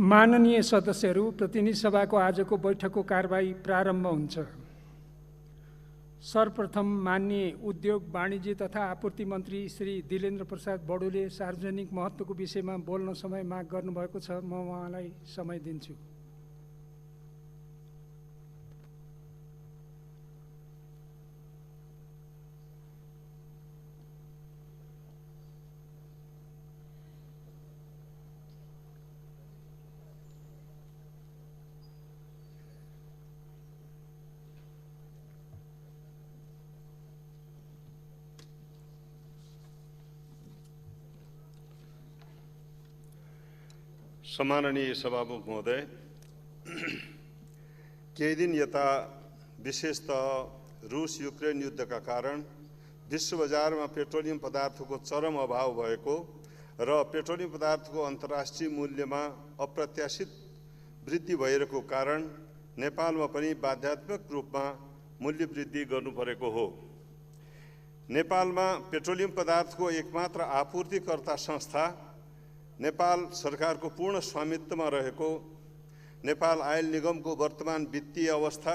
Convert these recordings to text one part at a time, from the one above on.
माननीय सदस्यहरू, प्रतिनिधि सभाको आजको बैठकको कारबाही प्रारम्भ हुन्छ। सर्वप्रथम माननीय उद्योग, वाणिज्य तथा आपूर्ति मन्त्री श्री दिलेन्द्र प्रसाद बडोले सार्वजनिक महत्त्वको विषयमा बोल्न समय माग गर्नुभएको छ। म उहाँलाई समय दिन्छु। सम्माननीय सभामुख महोदय, केही दिन यता विशेषतः रूस युक्रेन युद्धका कारण विश्व बजारमा पेट्रोलियम पदार्थको चरम अभाव भएको र पेट्रोलियम पदार्थको अन्तर्राष्ट्रिय मूल्यमा अप्रत्याशित वृद्धि भइरहेको कारण नेपालमा पनि बाध्यात्मक रूपमा मूल्य वृद्धि गर्नुपरेको हो। नेपालमा पेट्रोलियम पदार्थको एकमात्र आपूर्तिकर्ता संस्था नेपाल सरकारको पूर्ण स्वामित्वमा रहेको नेपाल आयल निगमको वर्तमान वित्तीय अवस्था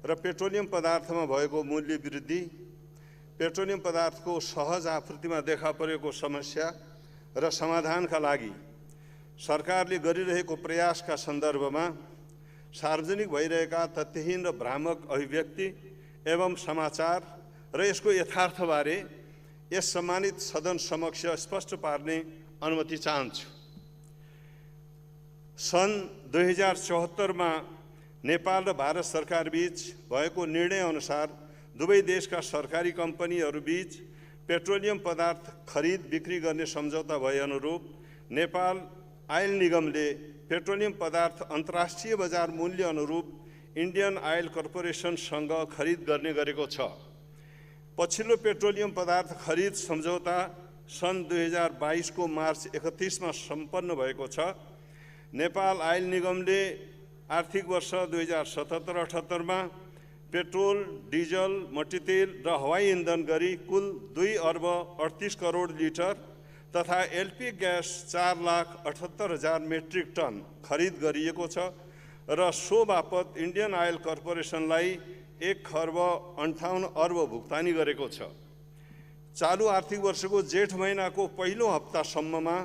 र पेट्रोलियम पदार्थमा भएको मूल्य वृद्धि, पेट्रोलियम पदार्थको सहज आपूर्तिमा देखा परेको समस्या र समाधानका लागि सरकारले गरिरहेको प्रयासका सन्दर्भमा सार्वजनिक भइरहेका तथ्यहीन र भ्रामक अभिव्यक्ति एवं समाचार र यसको यथार्थबारे यस सम्मानित सदन समक्ष स्पष्ट पार्ने अनुमति चाहन्छु। सन् 2074 मा नेपाल र भारत सरकार बीच भएको निर्णय अनुसार दुवै देशका सरकारी कम्पनीहरू बीच पेट्रोलियम पदार्थ खरिद बिक्री गर्ने सम्झौता भए अनुरूप नेपाल आयल निगमले पेट्रोलियम पदार्थ अन्तर्राष्ट्रिय बजार मूल्य अनुरूप इन्डियन आयल कर्पोरेसनसँग खरिद गर्ने गरेको छ। पछिल्लो पेट्रोलियम पदार्थ खरिद सम्झौता सन् 2022 को मार्च 31 मा सम्पन्न भएको छ। नेपाल आयल निगमले आर्थिक वर्ष 2077-78 मा पेट्रोल, डिजल, मट्टीतेल र हवाई इन्धन गरी कुल 2 अर्ब 38 करोड लिटर तथा एलपी ग्यास 4,78,000 मेट्रिक टन खरिद गरिएको छ र सो बापत इन्डियन आयल कर्पोरेसनलाई 1 खर्ब 58 अर्ब भुक्तानी गरेको छ। चालू आर्थिक वर्षको जेठ महिनाको पहिलो हप्तासम्ममा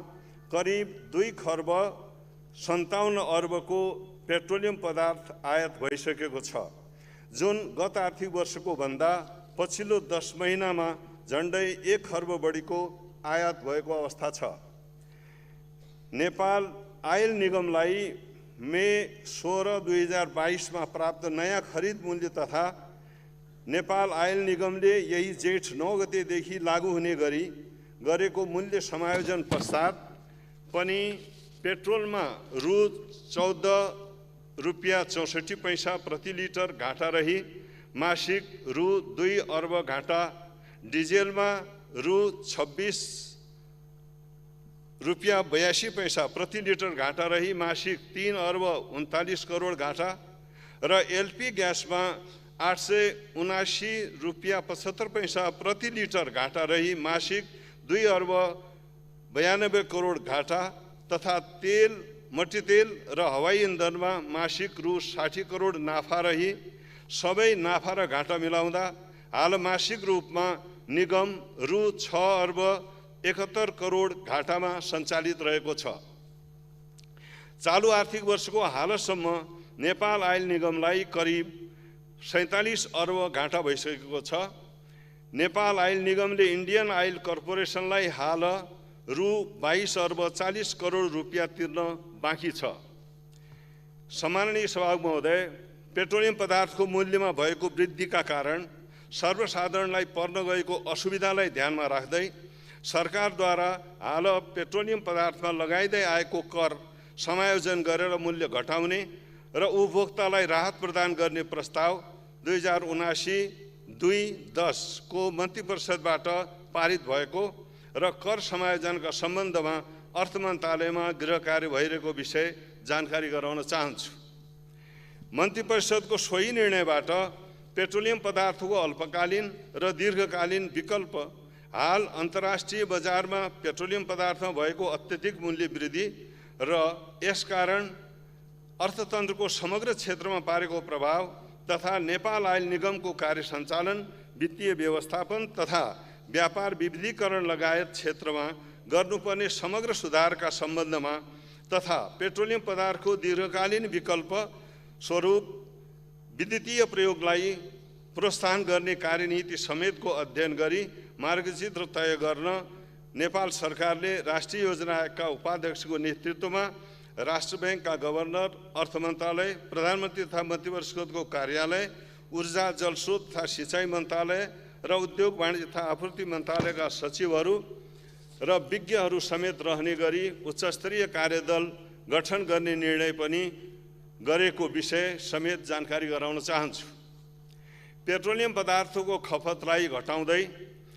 करिब 2 खर्ब 57 अर्बको पेट्रोलियम पदार्थ आयात भइसकेको छ, जुन गत आर्थिक वर्षको भन्दा पछिल्लो 10 महिनामा झन्डै 1 खर्ब बढीको आयात भएको अवस्था छ। नेपाल आयल निगमलाई मे 16, 2022 मा प्राप्त नयाँ खरिद मूल्य तथा नेपाल आयल निगमले यही जेठ 9 गतेदेखि लागू हुने गरी गरेको मूल्य समायोजन पश्चात पनि पेट्रोलमा रु 14 रुपियाँ 64 पैसा प्रति लिटर घाटा रही मासिक रु 2 अर्ब घाटा, डिजेलमा रु 26 रुपियाँ 82 पैसा प्रति लिटर घाटा रही मासिक 3 अर्ब 39 करोड घाटा र एलपी ग्यासमा 879 रुपियाँ 75 पैसा प्रति लिटर घाटा रही मासिक 2 अर्ब 92 करोड घाटा तथा तेल, मट्टीतेल र हवाई इन्धनमा मासिक रु 60 करोड नाफा रही सबै नाफा र घाटा मिलाउँदा हाल मासिक रूपमा निगम रु 6 अर्ब 71 करोड घाटामा सञ्चालित रहेको छ। चालू आर्थिक वर्षको हालसम्म नेपाल आयल निगमलाई करिब 47 अर्ब घाटा भइसकेको छ। नेपाल आयल निगमले इन्डियन आयल कर्पोरेसनलाई हाल रु 22 अर्ब 40 करोड रुपियाँ तिर्न बाँकी छ। सम्माननीय सभामुख महोदय, पेट्रोलियम पदार्थको मूल्यमा भएको वृद्धिका कारण सर्वसाधारणलाई पर्न गएको असुविधालाई ध्यानमा राख्दै सरकारद्वारा हाल पेट्रोलियम पदार्थमा लगाइँदै आएको कर समायोजन गरेर मूल्य घटाउने र उपभोक्तालाई राहत प्रदान गर्ने प्रस्ताव 2079-2-10 को मन्त्री परिषदबाट पारित भएको र कर समायोजनका सम्बन्धमा अर्थ मन्त्रालयमा गृह कार्य भइरहेको विषय जानकारी गराउन चाहन्छु। मन्त्री परिषदको सोही निर्णयबाट पेट्रोलियम पदार्थको अल्पकालीन र दीर्घकालीन विकल्प हाल अन्तर्राष्ट्रिय बजारमा पेट्रोलियम पदार्थमा भएको अत्यधिक मूल्य वृद्धि र यसकारण अर्थतन्त्रको समग्र क्षेत्रमा पारेको प्रभाव तथा नेपाल आयल निगमको कार्य सञ्चालन, वित्तीय व्यवस्थापन तथा व्यापार विविधीकरण लगायत क्षेत्रमा गर्नुपर्ने समग्र सुधारका सम्बन्धमा तथा पेट्रोलियम पदार्थको दीर्घकालीन विकल्प स्वरूप विद्युतीय प्रयोगलाई प्रोत्साहन गर्ने कार्यनीति समेतको अध्ययन गरी मार्गचित्र तय गर्न नेपाल सरकारले राष्ट्रिय योजना आयोगका उपाध्यक्षको नेतृत्वमा राष्ट्र बैंकका गभर्नर, अर्थ मन्त्रालय, प्रधानमन्त्री तथा मन्त्रीपरिषदको कार्यालय, ऊर्जा जलस्रोत तथा सिँचाइ मन्त्रालय र उद्योग वाणिज्य तथा आपूर्ति मन्त्रालयका सचिवहरू र विज्ञहरू समेत रहने गरी उच्चस्तरीय कार्यदल गठन गर्ने निर्णय पनि गरेको विषय समेत जानकारी गराउन चाहन्छु। पेट्रोलियम पदार्थको खपतलाई घटाउँदै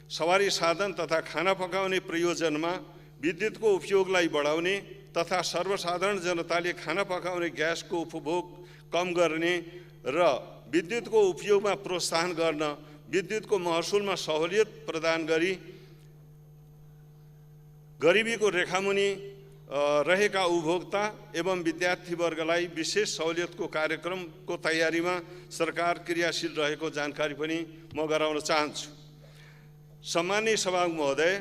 सवारी साधन तथा खाना पकाउने प्रयोजनमा विद्युतको उपयोगलाई बढाउने तथा सर्वसाधारण जनताले खाना पकाउने ग्यासको उपभोग कम गर्ने र विद्युतको उपयोगमा प्रोत्साहन गर्न विद्युतको महसुलमा सहुलियत प्रदान गरी गरिबीको रेखामुनि रहेका उपभोक्ता एवं विद्यार्थी वर्गलाई विशेष सहुलियतको कार्यक्रमको तयारीमा सरकार क्रियाशील रहेको जानकारी पनि म गराउन चाहन्छु। सम्माननीय सभामुख महोदय,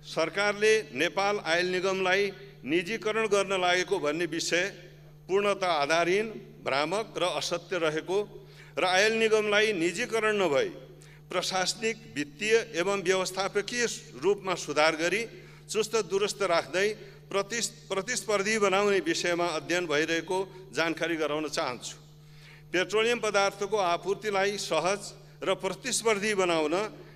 सरकारले नेपाल आयल निगमलाई निजीकरण गर्न लागेको भन्ने विषय पूर्णतः आधारहीन, भ्रामक र असत्य रहेको र आयल निगमलाई निजीकरण नभई प्रशासनिक, वित्तीय एवं व्यवस्थापकीय रूपमा सुधार गरी चुस्त दुरुस्त राख्दै प्रतिस्पर्धी बनाउने विषयमा अध्ययन भइरहेको जानकारी गराउन चाहन्छु। पेट्रोलियम पदार्थको आपूर्तिलाई सहज र प्रतिस्पर्धी बनाउन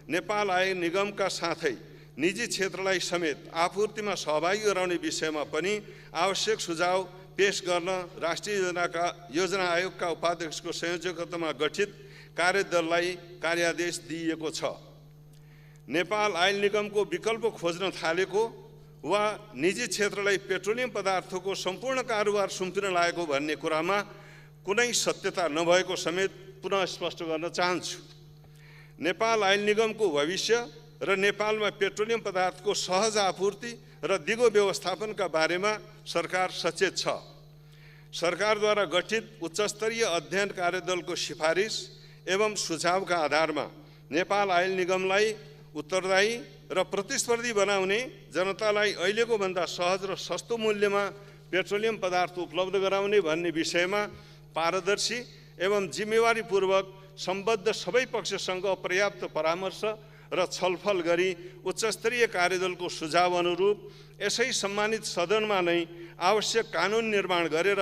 नेपाल आयल निगमका साथै निजी क्षेत्रलाई समेत आपूर्तिमा सहभागी गराउने विषयमा पनि आवश्यक सुझाव पेश गर्न राष्ट्रिय योजना आयोगका उपाध्यक्षको संयोजकत्वमा गठित कार्यदललाई कार्यादेश दिइएको छ। नेपाल आयल निगमको विकल्प खोज्न थालेको वा निजी क्षेत्रलाई पेट्रोलियम पदार्थको सम्पूर्ण कारोबार सुम्पिन लागेको भन्ने कुरामा कुनै सत्यता नभएको समेत पुनः स्पष्ट गर्न चाहन्छु। नेपाल आयल निगमको भविष्य र नेपालमा पेट्रोलियम पदार्थको सहज आपूर्ति र दिगो व्यवस्थापनका बारेमा सरकार सचेत छ। सरकारद्वारा गठित उच्चस्तरीय अध्ययन कार्यदलको सिफारिस एवं सुझावका आधारमा नेपाल आयल निगमलाई उत्तरदायी र प्रतिस्पर्धी बनाउने, जनतालाई अहिलेको भन्दा सहज र सस्तो मूल्यमा पेट्रोलियम पदार्थ उपलब्ध गराउने भन्ने विषयमा पारदर्शी एवं जिम्मेवारीपूर्वक सम्बद्ध सबै पक्षसँग पर्याप्त परामर्श र छलफल गरी उच्चस्तरीय कार्यदलको सुझाव अनुरूप यसै सम्मानित सदनमा नै आवश्यक कानुन निर्माण गरेर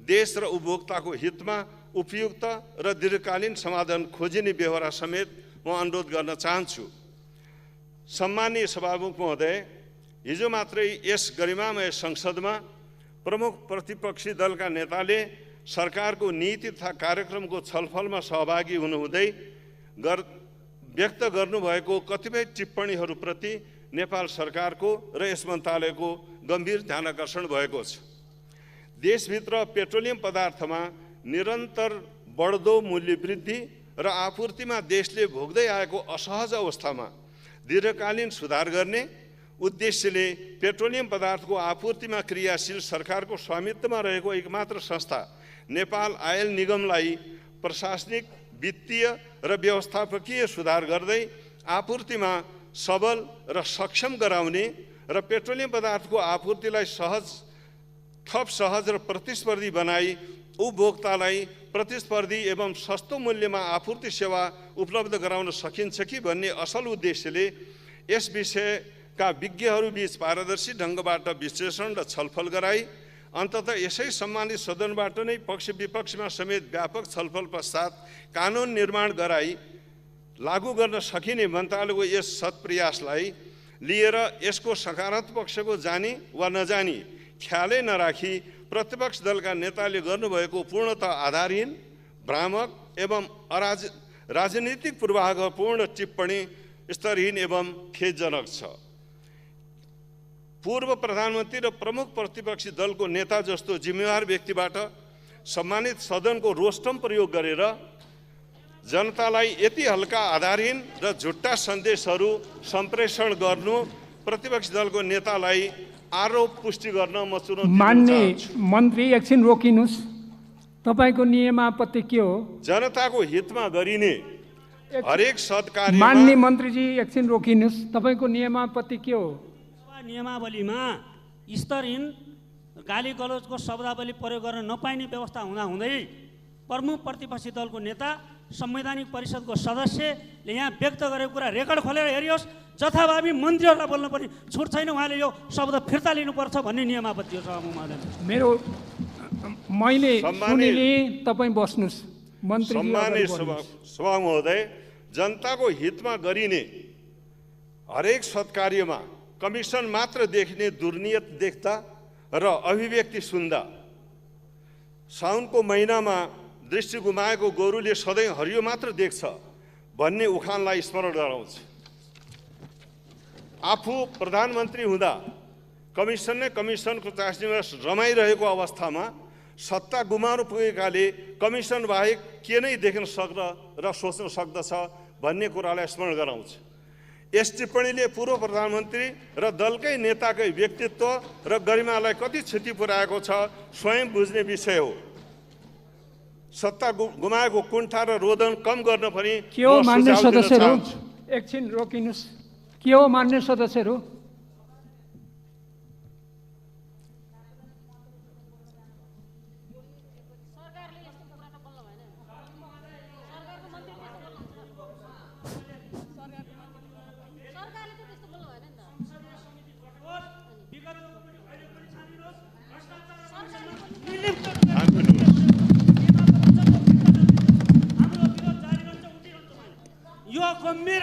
देश र उपभोक्ताको हितमा उपयुक्त र दीर्घकालीन समाधान खोजिने बेहोरा समेत म अनुरोध गर्न चाहन्छु। सम्माननीय सभामुख महोदय, हिजो मात्रै यस गरिमामय संसदमा प्रमुख प्रतिपक्षी दलका नेताले सरकारको नीति तथा कार्यक्रमको छलफलमा सहभागी हुनुहुँदै व्यक्त गर्नुभएको कतिपय टिप्पणीहरूप्रति नेपाल सरकारको र यस मन्त्रालयको गम्भीर ध्यानाकर्षण भएको छ। देशभित्र पेट्रोलियम पदार्थमा निरन्तर बढ्दो मूल्य वृद्धि र आपूर्तिमा देशले भोग्दै आएको असहज अवस्थामा दीर्घकालीन सुधार गर्ने उद्देश्यले पेट्रोलियम पदार्थको आपूर्तिमा क्रियाशील सरकारको स्वामित्वमा रहेको एकमात्र संस्था नेपाल आयल निगमलाई प्रशासनिक, वित्तीय र व्यवस्थापकीय सुधार गर्दै आपूर्तिमा सबल र सक्षम गराउने र पेट्रोलियम पदार्थको आपूर्तिलाई थप सहज र प्रतिस्पर्धी बनाई उपभोक्तालाई प्रतिस्पर्धी एवं सस्तो मूल्यमा आपूर्ति सेवा उपलब्ध गराउन सकिन्छ कि भन्ने असल उद्देश्यले यस विषयका विज्ञहरूबीच पारदर्शी ढङ्गबाट विश्लेषण र छलफल गराई अन्ततः यसै सम्मानित सदनबाट नै पक्ष विपक्षमा समेत व्यापक छलफल पश्चात कानुन निर्माण गराई लागू गर्न सकिने मन्त्रालयको यस सत्प्रयासलाई लिएर यसको सकारात्मक पक्षको जानी वा नजानी ख्यालै नराखी प्रतिपक्ष दलका नेताले गर्नुभएको पूर्णतः आधारहीन, भ्रामक एवं राजनीतिक पूर्वाग्रहपूर्ण टिप्पणी स्तरहीन एवं खेदजनक छ। पूर्व प्रधानमन्त्री र प्रमुख प्रतिपक्षी दलको नेता जस्तो जिम्मेवार व्यक्तिबाट सम्मानित सदनको रोस्टम प्रयोग गरेर जनतालाई यति हल्का, आधारहीन र झुट्टा सन्देशहरू सम्प्रेषण गर्नु प्रतिपक्षी दलको नेतालाई आरोप पुष्टि गर्न म चुनौती दिन मान्य चाहन्छु। मन्त्री एकछिन रोकिनुहोस्। तपाईँको नियमापत्ति के हो? जनताको हितमा गरिने हरेक सत्कार्यमा मान्य मन्त्रीजी एकछिन रोकिनुहोस्। तपाईँको नियमापत्ति के हो? नियमावलीमा स्तरहीन गाली गलौजको शब्दावली प्रयोग गर्न नपाइने व्यवस्था हुँदाहुँदै प्रमुख प्रतिपक्षी दलको नेता संवैधानिक परिषदको सदस्यले यहाँ व्यक्त गरेको कुरा रेकर्ड खोलेर हेरियोस्। जथाभावी मन्त्रीहरूलाई बोल्न पनि छुट छैन। उहाँले यो शब्द फिर्ता लिनुपर्छ भन्ने नियमावली हो सभामुख महोदय। मैले सुनिले, तपाईँ बस्नुहोस्। मन्त्री सम्मानित सभा महोदय, जनताको हितमा गरिने हरेक सत्कार्यमा कमिसन मात्र देखिने दुर्नियत देख्दा र अभिव्यक्ति सुन्दा साउनको महिनामा दृष्टि गुमाएको गोरुले सधैँ हरियो मात्र देख्छ भन्ने उखानलाई स्मरण गराउँछ। आफू प्रधानमन्त्री हुँदा कमिसन नै कमिसनको चासनीमा रमाइरहेको अवस्थामा सत्ता गुमाउनु पुगेकाले कमिसन बाहेक के नै देख्न सक्द र सोच्न सक्दछ भन्ने कुरालाई स्मरण गराउँछ। यस टिप्पणीले पूर्व प्रधानमन्त्री र दलकै नेताकै व्यक्तित्व र गरिमालाई कति क्षति पुर्याएको छ स्वयं बुझ्ने विषय हो। सत्ता गुमाएको कुण्ठा र रोदन कम गर्न पनि के हो मान्य सदस्यहरू? एकछिन रोकिनुहोस्। के हो मान्य सदस्यहरू?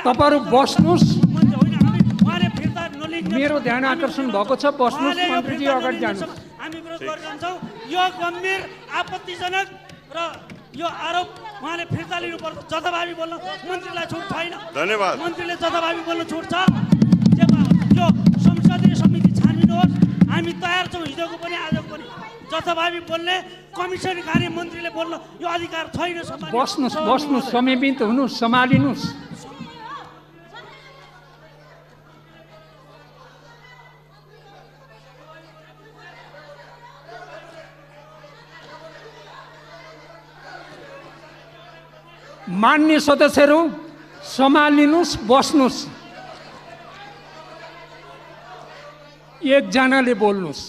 तपाईहरु बस्नुहोस्। मेरो ध्यान आकर्षण भएको छ। बस्नुहोस् मन्त्रीजी, अगाडि जानुहोस्। हामी विरोध गरिरहन्छौँ। यो गम्भीर आपत्तिजनक र यो आरोप उहाँले फिर्ता लिनुपर्छ। जथाभावी बोल्न मन्त्रीलाई छुट छैन। धन्यवाद। मन्त्रीले जथाभावी बोल्न छुट छ। यो संसदीय समिति छानबिन होस्। हामी तयार छौँ, हिजोको पनि आजको पनि। जथाभावी बोल्ने कमिसन कार्य मन्त्रीले बोल्न यो अधिकार छैन। बस्नुहोस्, बस्नुहोस्, संयमित हुनुहोस्, सम्हालिनुहोस्। मान्य सदस्यहरू सम्हालिनुहोस्, बस्नुहोस्। एकजनाले बोल्नुहोस्।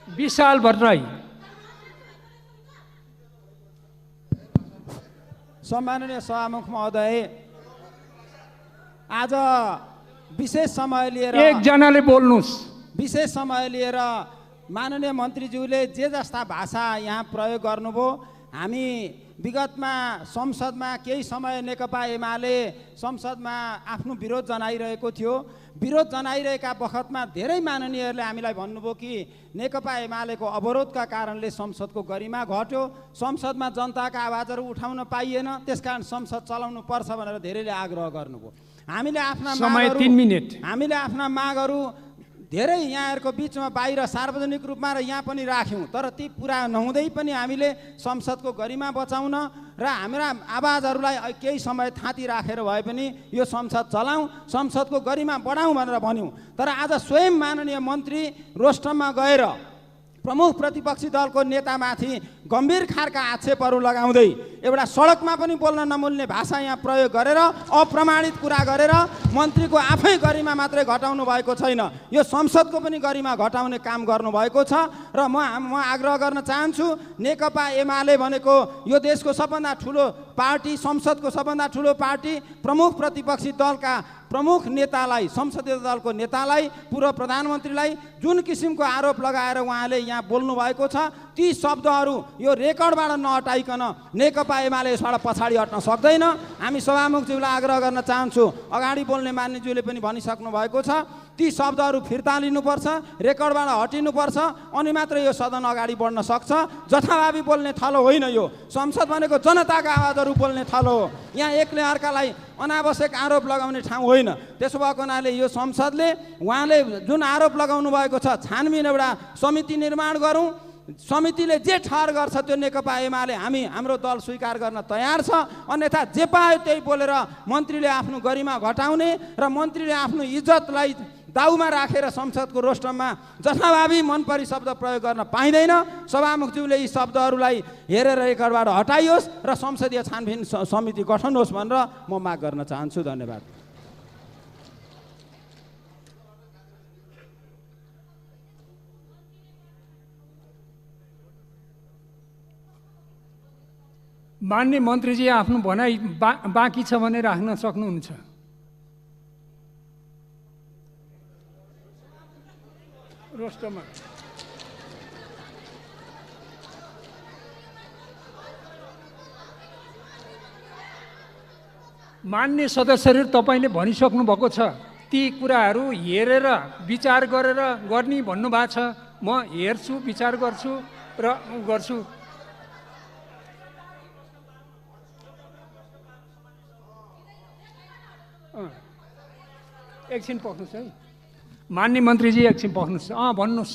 विशाल भट्टराई। सम्माननीय सभामुख महोदय, आज विशेष समय लिएर एकजनाले बोल्नुहोस्। विशेष समय लिएर माननीय मन्त्रीज्यूले जे जस्ता भाषा यहाँ प्रयोग गर्नुभयो, हामी विगतमा संसदमा केही समय नेकपा एमाले संसदमा आफ्नो विरोध जनाइरहेको थियो। विरोध जनाइरहेका बखतमा धेरै माननीयहरूले हामीलाई भन्नुभयो कि नेकपा एमालेको अवरोधका कारणले संसदको गरिमा घट्यो, संसदमा जनताका आवाजहरू उठाउन पाइएन, त्यसकारण संसद चलाउनु पर्छ भनेर धेरैले आग्रह गर्नुभयो। हामीले आफ्ना मागहरू धेरै यहाँहरूको बिचमा बाहिर सार्वजनिक रूपमा र यहाँ पनि राख्यौँ, तर ती पुरा नहुँदै पनि हामीले संसदको गरिमा बचाउन र हाम्रा आवाजहरूलाई केही समय थाँती राखेर भए पनि यो संसद चलाउँ, संसदको गरिमा बढाउँ भनेर भन्यौँ। तर आज स्वयं माननीय मन्त्री रोस्टममा गएर प्रमुख प्रतिपक्षी दलको नेतामाथि गम्भीर खालका आक्षेपहरू लगाउँदै एउटा सडकमा पनि बोल्न नमिल्ने भाषा यहाँ प्रयोग गरेर अप्रमाणित कुरा गरेर मन्त्रीको आफै गरिमा मात्रै घटाउनु भएको छैन, यो संसदको पनि गरिमा घटाउने काम गर्नुभएको छ। र म आग्रह गर्न चाहन्छु, नेकपा एमाले भनेको यो देशको सबभन्दा ठुलो पार्टी, संसदको सबभन्दा ठुलो पार्टी, प्रमुख प्रतिपक्षी दलका प्रमुख नेतालाई, संसदीय दलको नेतालाई, पूर्व प्रधानमन्त्रीलाई जुन किसिमको आरोप लगाएर उहाँले यहाँ बोल्नु भएको छ, ती शब्दहरू यो रेकर्डबाट नहटाइकन नेकपा एमाले यसबाट पछाडि हट्न सक्दैन। हामी सभामुखज्यूलाई आग्रह गर्न चाहन्छु, अगाडि बोल्ने मान्यज्यूले पनि भनिसक्नु भएको छ, ती शब्दहरू फिर्ता लिनुपर्छ, रेकर्डबाट हटिनुपर्छ, अनि मात्र यो सदन अगाडि बढ्न सक्छ। जथाभावी बोल्ने थलो होइन यो। संसद भनेको जनताका आवाजहरू बोल्ने थलो हो। यहाँ एकले अर्कालाई अनावश्यक आरोप लगाउने ठाउँ होइन। त्यसो भएको हुनाले यो संसदले उहाँले जुन आरोप लगाउनु भएको छ, छानबिन एउटा समिति निर्माण गरौँ। समितिले जे ठहर गर्छ त्यो नेकपा एमाले हाम्रो दल स्वीकार गर्न तयार छ। अन्यथा जे पायो त्यही बोलेर मन्त्रीले आफ्नो गरिमा घटाउने र मन्त्रीले आफ्नो इज्जतलाई दाउमा राखेर संसदको रोस्टममा जथाभावी मनपरी शब्द प्रयोग गर्न पाइँदैन। सभामुखज्यूले यी शब्दहरूलाई हेरेर रेकर्डबाट हटाइयोस् र संसदीय छानबिन समिति गठन होस् भनेर म माग गर्न चाहन्छु। धन्यवाद। मान्य मन्त्रीजी आफ्नो भनाइ बाँकी छ भने राख्न सक्नुहुन्छ। रोस्टरमा मान्य सदस्यहरू तपाईँले भनिसक्नु भएको छ, ती कुराहरू हेरेर विचार गरेर गर्ने भन्नुभएको छ। म हेर्छु, विचार गर्छु र गर्छु। एकछिन पक्नुहोस् है मान्य मन्त्रीजी, एकछिन पक्नुहोस्। भन्नुहोस्।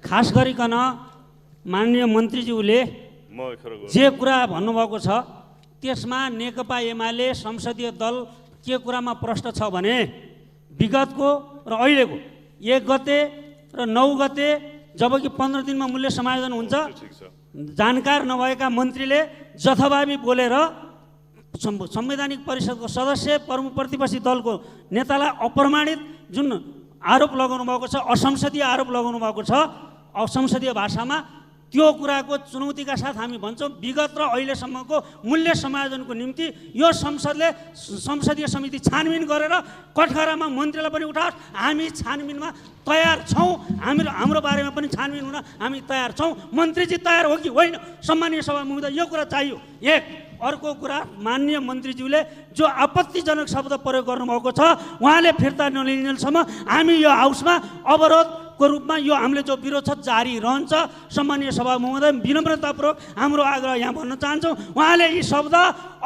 खास गरिकन माननीय मन्त्रीज्यूले जे कुरा भन्नुभएको छ त्यसमा नेकपा एमाले संसदीय दल के कुरामा प्रश्न छ भने विगतको र अहिलेको 1 गते र 9 गते जबकि 15 दिनमा मूल्य समायोजन हुन्छ, जानकार नभएका मन्त्रीले जथाभावी बोलेर संवैधानिक परिषदको सदस्य प्रमुख प्रतिपक्षी दलको नेतालाई अप्रमाणित जुन आरोप लगाउनु भएको छ, असंसदीय आरोप लगाउनु भएको छ असंसदीय भाषामा, त्यो कुराको चुनौतीका साथ हामी भन्छौँ विगत र अहिलेसम्मको मूल्य समायोजनको निम्ति यो संसदीय समिति छानबिन गरेर कठघरामा मन्त्रीलाई पनि उठाओस्। हामी छानबिनमा तयार छौँ, हाम्रो बारेमा पनि छानबिन हुन हामी तयार छौँ। मन्त्रीजी तयार हो कि होइन? सम्मानीय सभामुख, यो कुरा चाहियो। एक अर्को कुरा, माननीय मन्त्रीज्यूले जो आपत्तिजनक शब्द प्रयोग गर्नुभएको छ उहाँले फिर्ता नलिन्जेलसम्म हामी यो हाउसमा अवरोधको रूपमा यो हामीले जो विरोध छ जारी रहन्छ। सम्मानीय सभा महोदय, विनम्रतापूर्वक हाम्रो आग्रह यहाँ भन्न चाहन्छौँ, उहाँले यी शब्द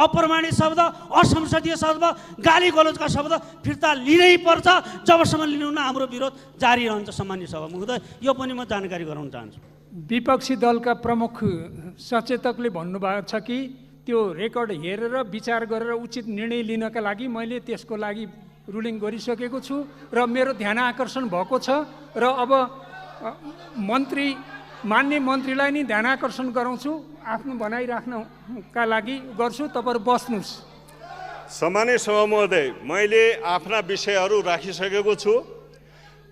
अप्रमाणित शब्द, असंसदीय शब्द, गाली गलोचका शब्द फिर्ता लिनै पर्छ। जबसम्म लिनुहुन्न हाम्रो विरोध जारी रहन्छ। सम्मानीय सभा महोदय, यो पनि म जानकारी गराउन चाहन्छु। विपक्षी दलका प्रमुख सचेतकले भन्नुभएको छ कि त्यो रेकर्ड हेरेर विचार गरेर उचित निर्णय लिनका लागि मैले त्यसको लागि रुलिङ गरिसकेको छु र मेरो ध्यान आकर्षण भएको छ र अब मान्य मन्त्रीलाई नि ध्यान आकर्षण गराउँछु, आफ्नो भनाइ राख्नका लागि गर्छु। तपाईँहरू बस्नुहोस्। सम्मानीय सभा महोदय, मैले आफ्ना विषयहरू राखिसकेको छु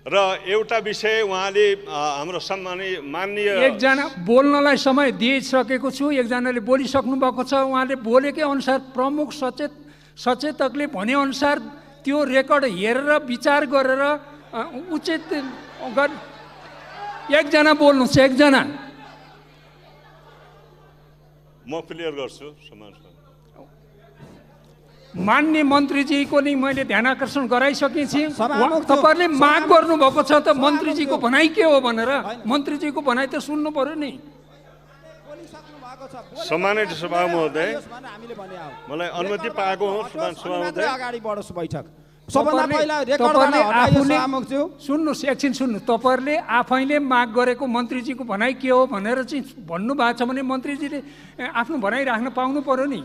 र एउटा विषय उहाँले हाम्रो माननीय एकजना बोल्नलाई समय दिइसकेको छु, एकजनाले बोलिसक्नु भएको छ। उहाँले बोलेकै अनुसार प्रमुख सचेतकले भनेअनुसार त्यो रेकर्ड हेरेर विचार गरेर उचित एकजना बोल्नुहोस्। एकजना म क्लियर गर्छु। मान्य मन्त्रीजीको नि मैले ध्यान आकर्षण गराइसकेपछि तपाईँहरूले माग गर्नुभएको छ त मन्त्रीजीको भनाइ के हो भनेर। मन्त्रीजीको भनाइ त सुन्नु पर्यो नि। सम्मानित सभा महोदय, मलाई अनुमति पाएको हो। अगाडि बढोस् बैठक। सबभन्दा पहिला रेकर्डबाट हटाइयोस् सभामुखज्यू। सुन्नुहोस्, एकछिन सुन्नुहोस्। तपाईँहरूले आफैले माग गरेको मन्त्रीजीको भनाइ के हो भनेर चाहिँ भन्नुभएको छ भने मन्त्रीजीले आफ्नो भनाइ राख्न पाउनु पर्यो नि।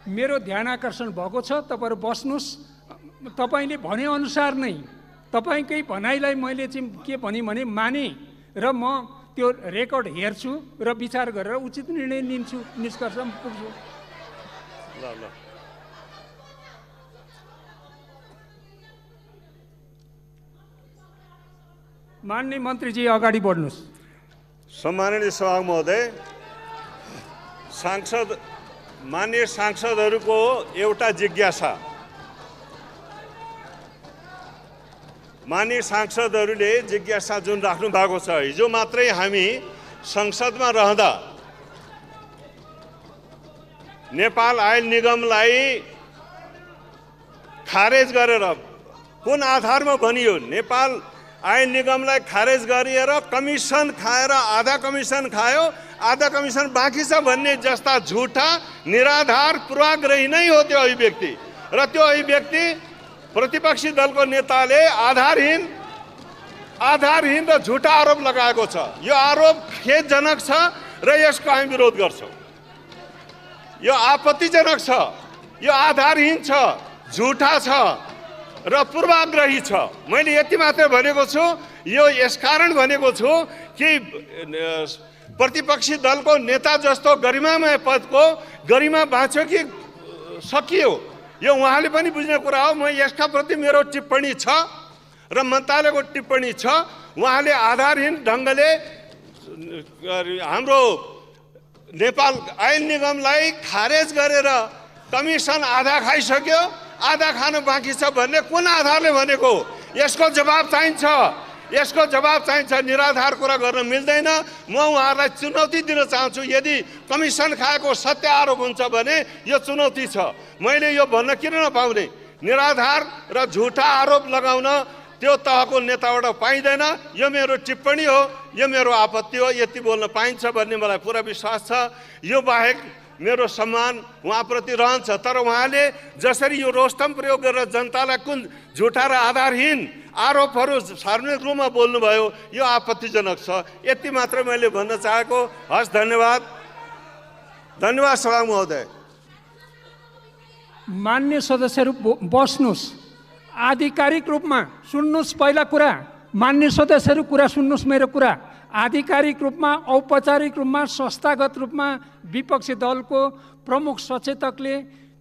मेरो ध्यान आकर्षण भएको छ, तपाईँहरू बस्नुहोस्। तपाईँले भनेअनुसार नै तपाईँकै भनाइलाई मैले चाहिँ के भने माने र म त्यो रेकर्ड हेर्छु र विचार गरेर उचित निर्णय लिन्छु, निष्कर्षमा पुग्छु। मान्य मन्त्रीजी अगाडि बढ्नुहोस्। सम्माननीय सभा महोदय, मान्य सांसदहरूको एउटा जिज्ञासा, मान्य सांसदहरूले जिज्ञासा जुन राख्नु भएको छ, हिजो मात्रै हामी संसदमा रहँदा नेपाल आयल निगमलाई खारेज गरेर कुन आधारमा भनियो नेपाल आयल निगमलाई खारेज गरिएर कमिसन खाएर आधा कमिसन खायो, आधा कमिसन बाँकी छ भन्ने जस्ता झुटा निराधार पूर्वाग्रही नै हो त्यो अभिव्यक्ति। र त्यो अभिव्यक्ति प्रतिपक्षी दलको नेताले आधारहीन र झुटा आरोप लगाएको छ। यो आरोप खेदजनक छ र यसको हामी विरोध गर्छौँ। यो आपत्तिजनक छ, यो आधारहीन छ, झुटा छ र पूर्वाग्रही छ। मैले यति मात्रै भनेको छु। यो यसकारण भनेको छु कि प्रतिपक्षी दलको नेता जस्तो गरिमामय पदको गरिमा बाँच्यो कि सकियो, यो उहाँले पनि बुझ्ने कुरा हो। म यसका प्रति मेरो टिप्पणी छ र मन्त्रालयको टिप्पणी छ। उहाँले आधारहीन ढङ्गले हाम्रो नेपाल ऐन निगमलाई खारेज गरेर कमिसन आधा खाइसक्यो, आधा खानु बाँकी छ भन्ने कुन आधारले भनेको? यसको जवाब चाहिन्छ, यसको जवाब चाहिन्छ। निराधार कुरा गर्न मिल्दैन। म उहाँहरूलाई चुनौती दिन चाहन्छु। यदि कमिसन खाएको सत्य आरोप हुन्छ भने यो चुनौती छ। मैले यो भन्न किन नपाउने? निराधार र झुटा आरोप लगाउन त्यो तहको नेताबाट पाइँदैन। यो मेरो टिप्पणी हो, यो मेरो आपत्ति हो। यति बोल्न पाइन्छ भन्ने मलाई पुरा विश्वास छ। यो बाहेक मेरो सम्मान उहाँप्रति रहन्छ। तर उहाँले जसरी यो रोस्टम प्रयोग गरेर जनतालाई कुन झुटा र आधारहीन आरोपहरू सार्वजनिक रूपमा बोल्नुभयो, यो आपत्तिजनक छ। यति मात्र मैले भन्न चाहेको। हस्, धन्यवाद। धन्यवाद सभा महोदय। मान्य सदस्यहरू बस्नुहोस्, आधिकारिक रूपमा सुन्नुहोस्। पहिला कुरा, मान्य सदस्यहरू कुरा सुन्नुहोस्। मेरो कुरा आधिकारिक रूपमा, औपचारिक रूपमा, संस्थागत रूपमा विपक्षी दलको प्रमुख सचेतकले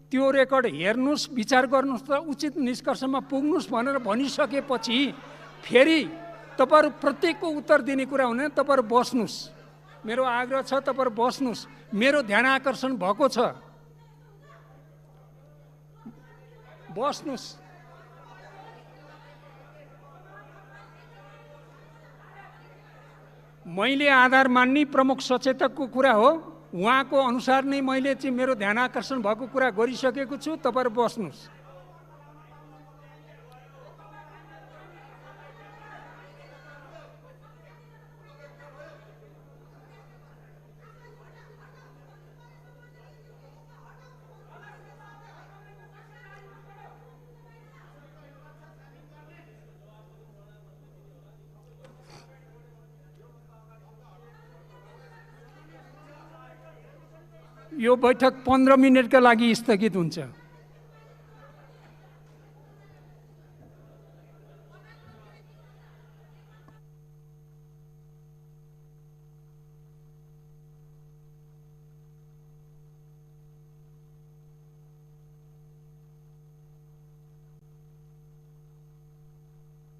त्यो रेकर्ड हेर्नुहोस्, विचार गर्नुहोस् र उचित निष्कर्षमा पुग्नुहोस् भनेर भनिसकेपछि फेरि तपाईँहरू प्रत्येकको उत्तर दिने कुरा हुने। तपाईँहरू बस्नुहोस्, मेरो आग्रह छ, तपाईँहरू बस्नुहोस्। मेरो ध्यान आकर्षण भएको छ, बस्नुहोस्। मैले आधार मान्ने प्रमुख सचेतकको कुरा हो। उहाँको अनुसार नै मैले चाहिँ मेरो ध्यान आकर्षण भएको कुरा गरिसकेको छु। तपाईँहरू बस्नुहोस्। यो बैठक 15 मिनटका लागि स्थगित हुन्छ।